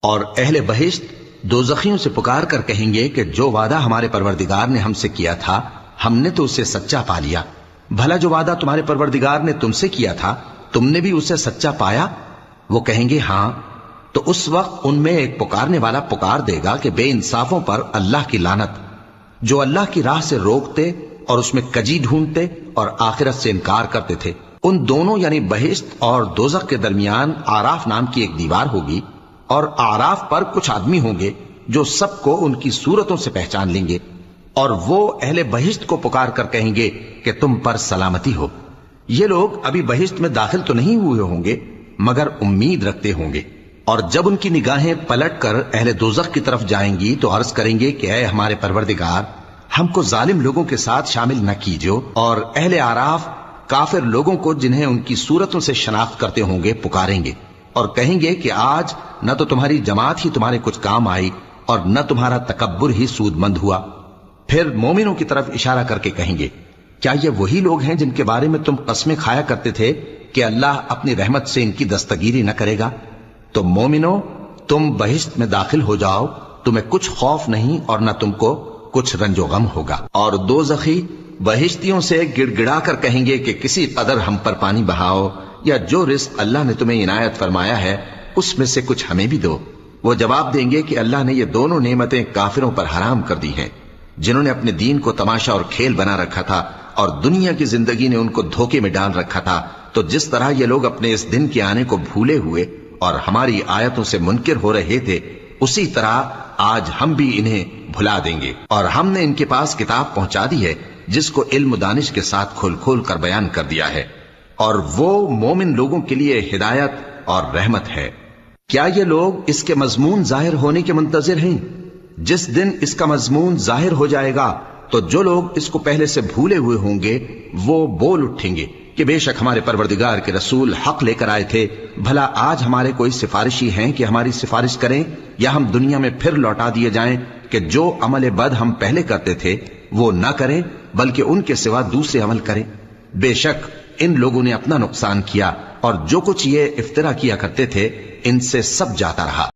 اور اہل بہشت دوزخیوں سے پکار کر کہیں گے کہ جو وعدہ ہمارے پروردگار نے ہم سے کیا تھا ہم نے تو اسے سچا پا لیا. بھلا جو وعدہ تمہارے پروردگار نے تم سے کیا تھا تم نے بھی اسے سچا پایا؟ وہ کہیں گے ہاں. تو اس وقت ان میں ایک پکارنے والا پکار دے گا کہ بے انصافوں پر اللہ کی لعنت، جو اللہ کی راہ سے روکتے اور اس میں کجی ڈھونڈتے اور آخرت سے انکار کرتے تھے. ان دونوں یعنی بہشت اور دوزخ کے درمیان آراف نام کی ایک دیوار ہوگی، اور آراف پر کچھ آدمی ہوں گے جو سب کو ان کی صورتوں سے پہچان لیں گے، اور وہ اہل بہشت کو پکار کر کہیں گے کہ تم پر سلامتی ہو. یہ لوگ ابھی بہشت میں داخل تو نہیں ہوئے ہوں گے مگر امید رکھتے ہوں گے. اور جب ان کی نگاہیں پلٹ کر اہل دوزخ کی طرف جائیں گی تو عرض کریں گے کہ اے ہمارے پروردگار، ہم کو ظالم لوگوں کے ساتھ شامل نہ کیجو. اور اہل آراف کافر لوگوں کو جنہیں ان کی صورتوں سے شناخت کرتے ہوں گے پکاریں گے اور کہیں گے کہ آج نہ تو تمہاری جماعت ہی تمہارے کچھ کام آئی اور نہ تمہارا تکبر ہی سود مند ہوا. پھر مومنوں کی طرف اشارہ کر کے کہیں گے کیا یہ وہی لوگ ہیں جن کے بارے میں تم قسمیں کھایا کرتے تھے کہ اللہ اپنی رحمت سے ان کی دستگیری نہ کرے گا؟ تو مومنو، تم بہشت میں داخل ہو جاؤ، تمہیں کچھ خوف نہیں اور نہ تم کو کچھ رنج و غم ہوگا. اور دوزخی بہشتیوں سے گڑ گڑا کر کہیں گے کہ کسی قدر ہم پر پانی بہاؤ، یا جو رزق اللہ نے تمہیں عنایت فرمایا ہے اس میں سے کچھ ہمیں بھی دو. وہ جواب دیں گے کہ اللہ نے یہ دونوں نعمتیں کافروں پر حرام کر دی ہیں جنہوں نے اپنے دین کو تماشا اور کھیل بنا رکھا تھا اور دنیا کی زندگی نے ان کو دھوکے میں ڈال رکھا تھا. تو جس طرح یہ لوگ اپنے اس دن کے آنے کو بھولے ہوئے اور ہماری آیتوں سے منکر ہو رہے تھے، اسی طرح آج ہم بھی انہیں بھلا دیں گے. اور ہم نے ان کے پاس کتاب پہنچا دی ہے جس کو علم و دانش کے ساتھ کھول کھول کر بیان کر دیا ہے، اور وہ مومن لوگوں کے لیے ہدایت اور رحمت ہے. کیا یہ لوگ اس کے مضمون ظاہر ہونے کے منتظر ہیں؟ جس دن اس کا مضمون ظاہر ہو جائے گا تو جو لوگ اس کو پہلے سے بھولے ہوئے ہوں گے وہ بول اٹھیں گے کہ بے شک ہمارے پروردگار کے رسول حق لے کر آئے تھے. بھلا آج ہمارے کوئی سفارشی ہیں کہ ہماری سفارش کریں، یا ہم دنیا میں پھر لوٹا دیے جائیں کہ جو عمل بد ہم پہلے کرتے تھے وہ نہ کریں بلکہ ان کے سوا دوسرے عمل کریں. بے شک ان لوگوں نے اپنا نقصان کیا اور جو کچھ یہ افترا کیا کرتے تھے ان سے سب جاتا رہا.